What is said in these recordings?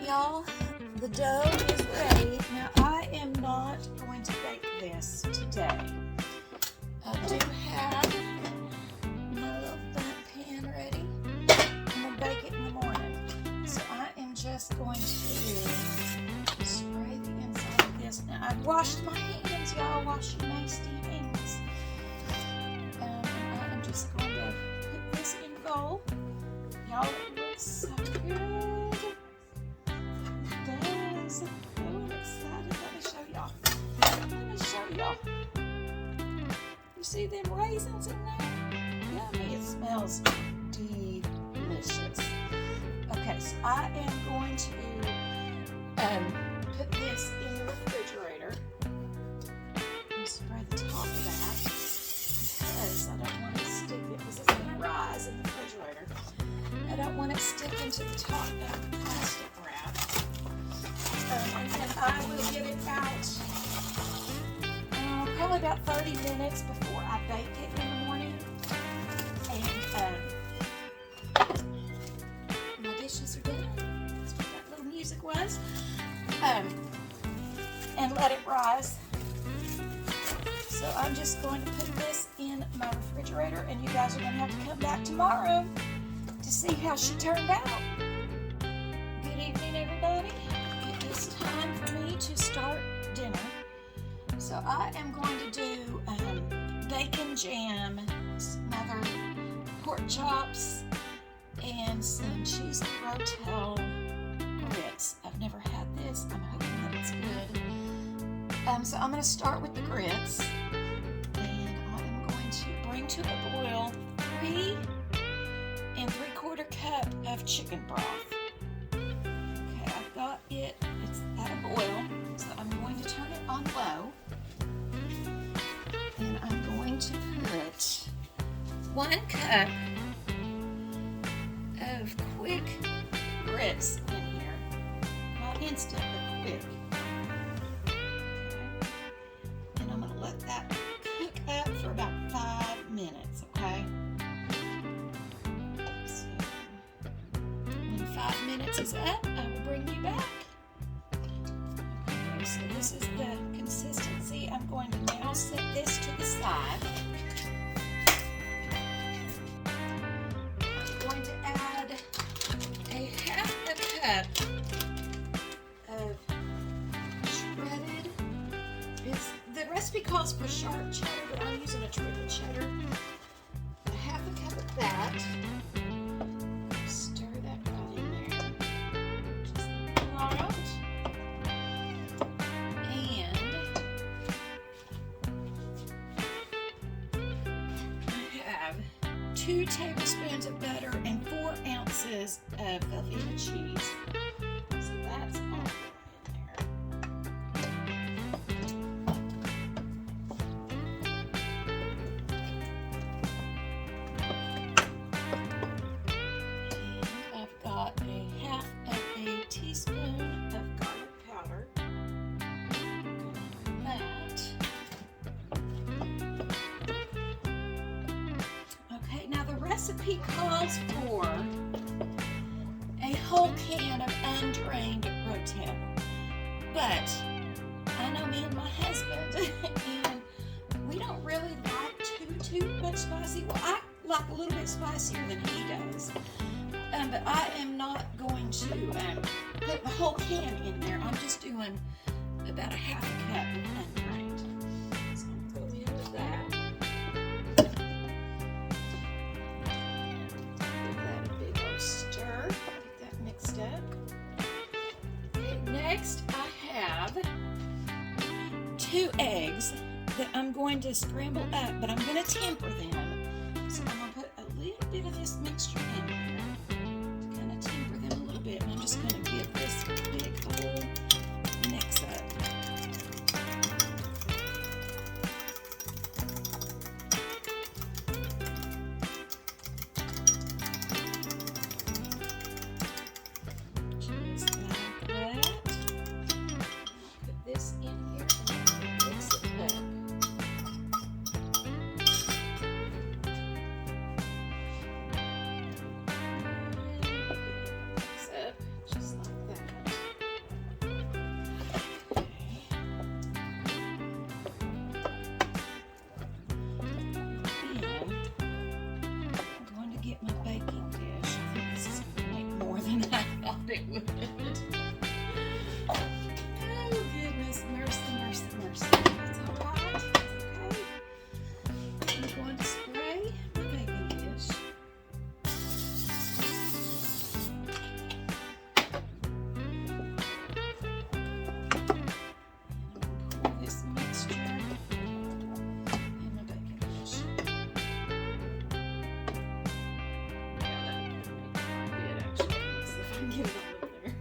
Y'all, the dough is ready. Now I am not going to bake this today. I do have my little bundt pan ready. I'm going to bake it in the morning. So I am just going to spray the inside of this. Now I've washed my hands, y'all. Wash your nasty hands. And I am just going to put this in the bowl. Y'all, it looks so good. You see them raisins in there? Yummy. It smells delicious. Okay, so I am going to put this in the refrigerator and spray the top of that because I don't want it to stick it because it's going to rise in the refrigerator. I don't want it sticking to the top of the plastic wrap. And then I will get it out probably about 30 minutes before I bake it in the morning. And my dishes are done. That's what that little music was. And let it rise. So I'm just going to put this in my refrigerator, and you guys are going to have to come back tomorrow to see how she turned out. Good evening, everybody. It is time for me to start dinner. So I am going to do bacon jam, smothered pork chops, and some cheesy rotel grits. I've never had this. I'm hoping that it's good. So I'm going to start with the grits, and I am going to bring to a boil 3 3/4 cup of chicken broth. Okay, I've got it. It's at a boil, so I'm going to turn it on low. And I'm going to put 1 cup of quick grits in here. Not instant, but quick. Okay. And I'm going to let that cook up for about 5 minutes, okay? So, when 5 minutes is up, I will bring you back. Okay, so this is the consistency. I'm going to now set this to the side. I'm going to add a 1/2 cup of shredded. The recipe calls for sharp cheddar, but I'm using a triple cheddar. A 1/2 cup of that. Stir that right in there. Just like that. I have 2 tablespoons of butter and 4 ounces of Velveeta cheese. So that's all going in there. And I've got a 1/2 teaspoon of garlic powder. That. Okay, now the recipe calls for a whole can of undrained rotel, but I know me and my husband, and we don't really like too much spicy. Well, I like a little bit spicier than he does, but I am not going to put the whole can in there. I'm just doing about a 1/2 cup of undrained. So I'm going to go in with that. Give that a big old stir. Get that mixed up. Okay, next I have 2 eggs that I'm going to scramble up, but I'm going to temper them. So I'm going to put a little bit of this mixture in here to kind of temper them a little bit. And I'm just going to give this a big old mix up. Just like that. Put this in here and mix it up. Mix up just thought it would. Oh goodness, mercy, mercy, mercy. It's all right. Okay. I'm going to spray my baking dish. Pour this mixture in my baking dish. Get it all in there.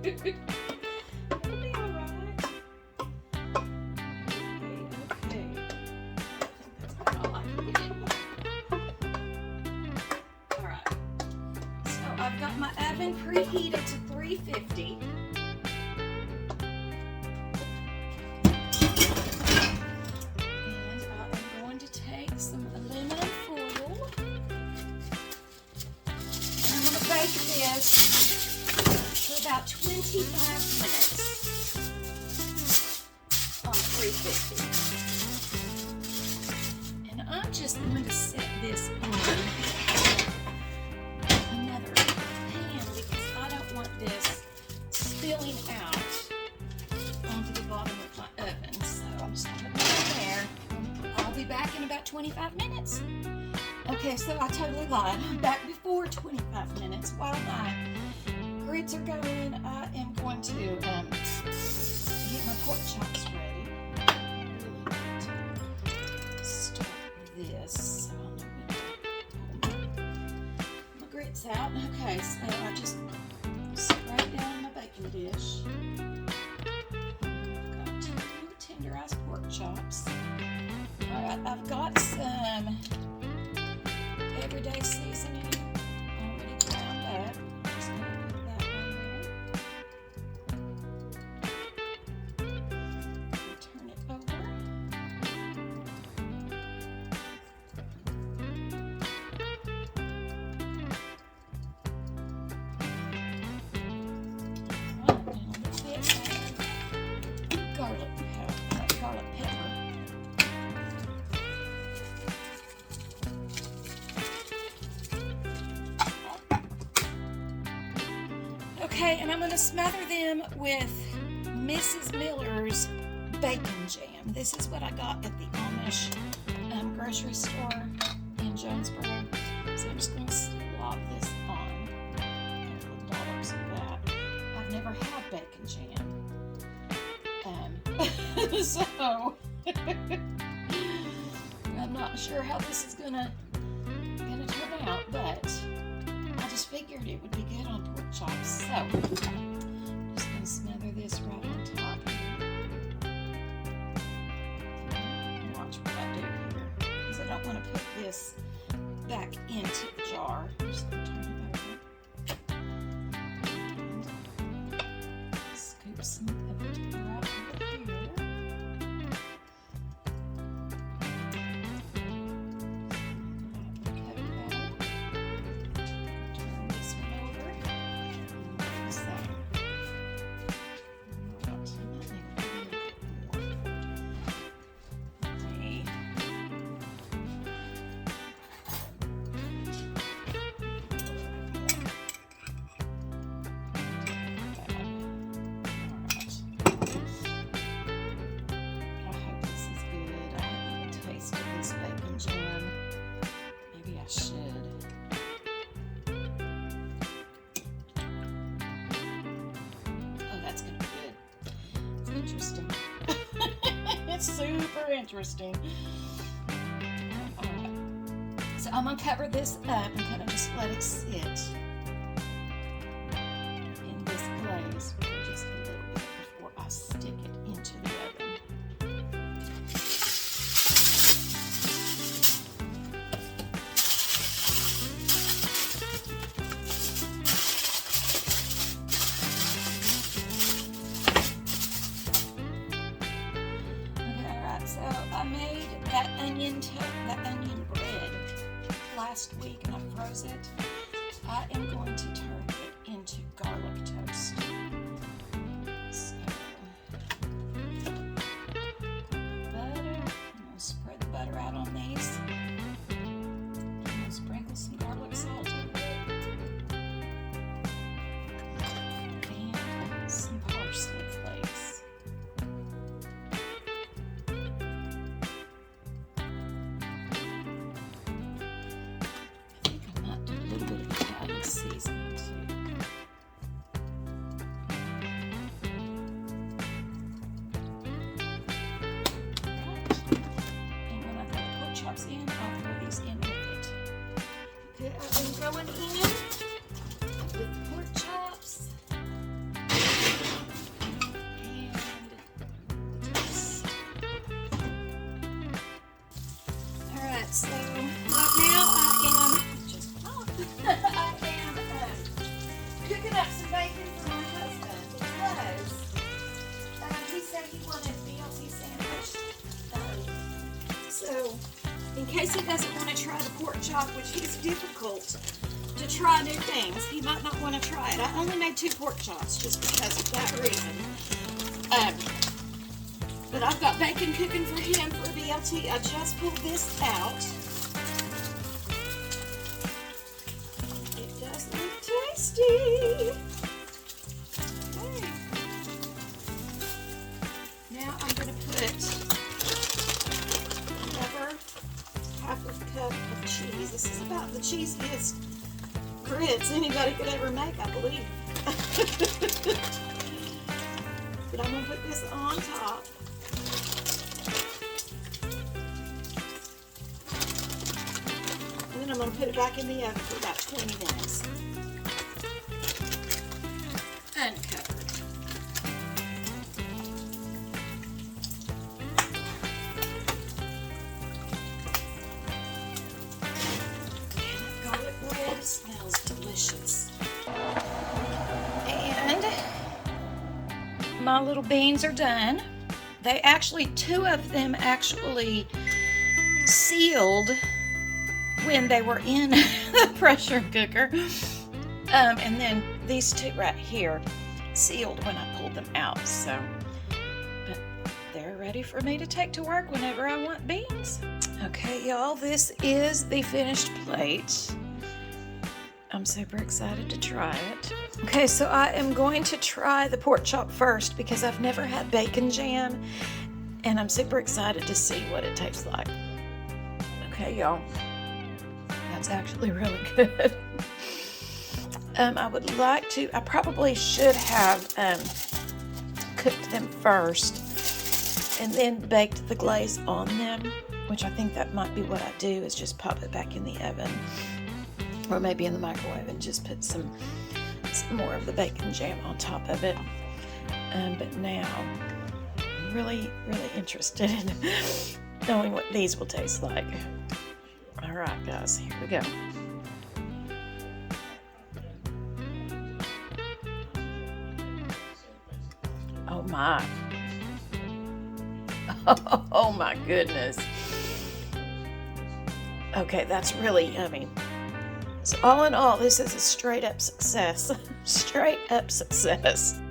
It'll be alright. Okay. That's about all I can get in. Alright. So I've got my oven preheated to 350. And I am going to take some aluminum foil. I'm going to bake this about 25 minutes on 350. And I'm just going to set this on another pan because I don't want this spilling out onto the bottom of my oven. So I'm just going to put it there. I'll be back in about 25 minutes. Okay, so I totally lied. I'm back before 25 minutes. While my grits are going, I am going to get my pork chops ready. I really need to start this. So I'm going to pull my grits out. Okay, so I just spray down my baking dish. I've got 2 tenderized pork chops. Alright, I've got some everyday seasoning already ground up. Just going to put that on there. Turn it over. Alright, and a little bit of garlic pepper. Okay, and I'm going to smother them with Mrs. Miller's bacon jam. This is what I got at the Amish grocery store in Jonesboro. So I'm just going to slop this on. Little dollops of that. I've never had bacon jam. So I'm not sure how this is gonna turn out, but I just figured it would be good on pork chops. So I'm just going to smother this right on top here. Watch what I do here, because I don't want to put this back into the jar. I'm just going to turn it over. Scoop some of it right over here. Interesting. It's super interesting. Alright. So I'm going to cover this up and kind of just let it sit in this glaze for just a little bit before I stick it into the oven. So I made that onion bread last week and I froze it. I am going to turn it into garlic toast. So butter. I'm going to spread the butter out on these. I'm going to sprinkle some garlic salt over it. So right now I am cooking up some bacon for my husband because he said he wanted a BLT sandwich. So in case he doesn't want to try the pork chop, which is difficult to try new things, he might not want to try it. I only made 2 pork chops just because of that reason. But I've got bacon cooking for him for BLT. I just pulled this out. It does look tasty. Okay. Now I'm going to put another half a cup of cheese. This is about the cheesiest grits anybody could ever make, I believe. But I'm going to put this on top. And then I'm going to put it back in the oven for about 20 minutes. Uncovered. Garlic bread smells delicious. And my little beans are done. They actually, 2 of them actually sealed when they were in the pressure cooker. And then these 2 right here sealed when I pulled them out. So, but they're ready for me to take to work whenever I want beans. Okay, y'all, this is the finished plate. I'm super excited to try it. Okay, so I am going to try the pork chop first because I've never had bacon jam, and I'm super excited to see what it tastes like. Okay, y'all, that's actually really good. I probably should have cooked them first and then baked the glaze on them, which I think that might be what I do, is just pop it back in the oven. Or maybe in the microwave and just put some more of the bacon jam on top of it. But now I'm really, really interested in knowing what these will taste like. All right, guys, here we go. Oh my. Oh my goodness. Okay, that's really yummy. So all in all, this is a straight up success. Straight up success.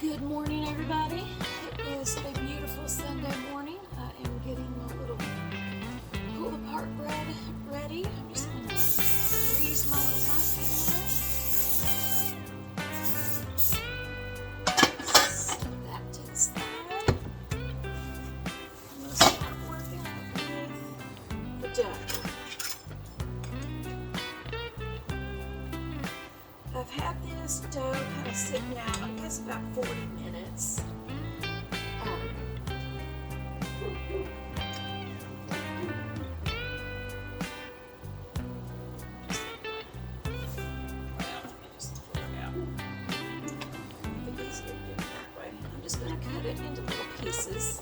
Good morning, everybody. It is a beautiful Sunday morning. I am getting my little pull-apart bread ready. I'm just going to grease my little basket with. Set that to the side. I'm going to start working with the dough. I've had this dough kind of sitting out, I guess, about 40 minutes. I'm just going to cut it into little pieces.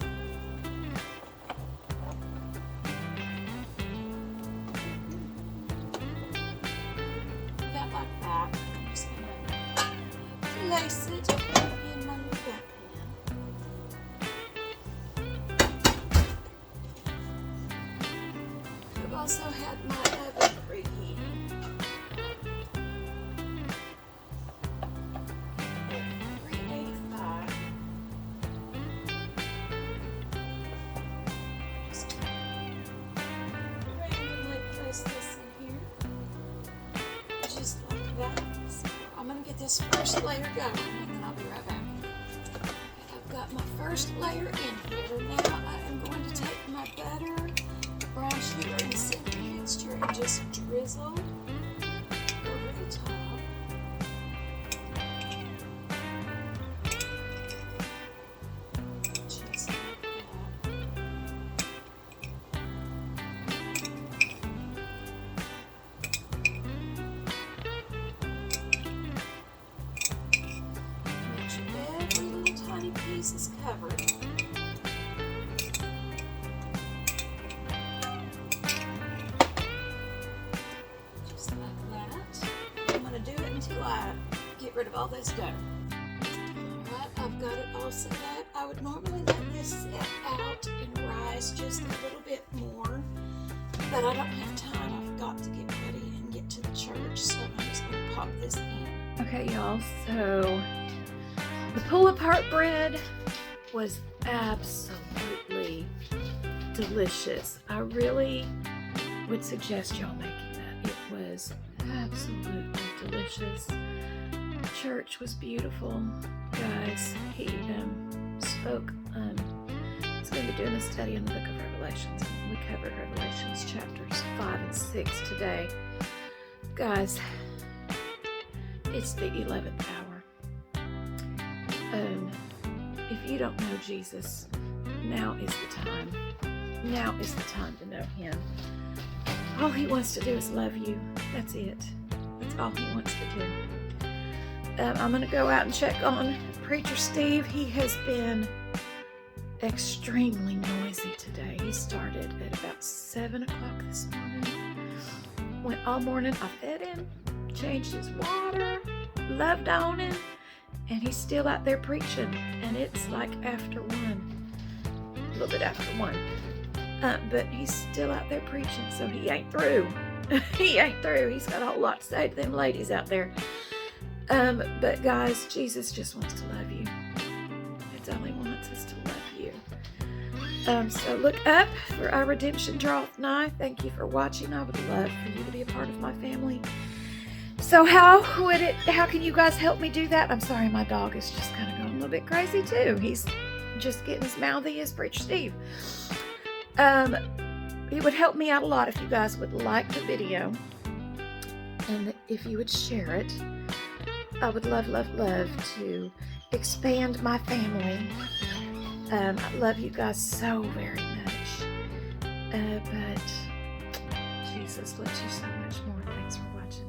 place it in my little pan. I've also had my oven preheating at 385. Just randomly place this in here, just like that. So I'm going to get this first layer going, and then I'll be right back. I've got my first layer in here. Now I am going to take my butter, brown sugar, and cinnamon mixture and just drizzle over the top. Just like that. Make sure every little tiny piece is covered. Just like that. I'm going to do it until I get rid of all this dough. Alright, I've got it all set up. I would normally let this set out and rise just a little bit more, but I don't have time. I've got to get ready and get to the church, so I'm just going to pop this in. Okay, y'all, so the pull-apart bread was absolutely delicious. I really would suggest y'all making that. It was absolutely delicious. Church was beautiful, guys. He spoke. He's going to be doing a study in the book of Revelations. We covered Revelations chapters 5 and 6 today. Guys, it's the 11th hour. If you don't know Jesus, now is the time. Now is the time to know Him. All He wants to do is love you. That's it. That's all He wants to do. I'm going to go out and check on Preacher Steve. He has been extremely noisy today. He started at about 7 o'clock this morning. Went all morning. I fed him, changed his water, loved on him, and he's still out there preaching. And it's like after 1, a little bit after 1. But he's still out there preaching, so he ain't through. He ain't through. He's got a whole lot to say to them ladies out there. But guys, Jesus just wants to love you. That's all He wants, is to love you. So look up for our redemption draweth nigh. Thank you for watching. I would love for you to be a part of my family. So how can you guys help me do that? I'm sorry, my dog is just kind of going a little bit crazy too. He's just getting as mouthy as Preacher Steve. It would help me out a lot if you guys would like the video and if you would share it. I would love, love, love to expand my family. I love you guys so very much. But Jesus loves you so much more. Thanks for watching.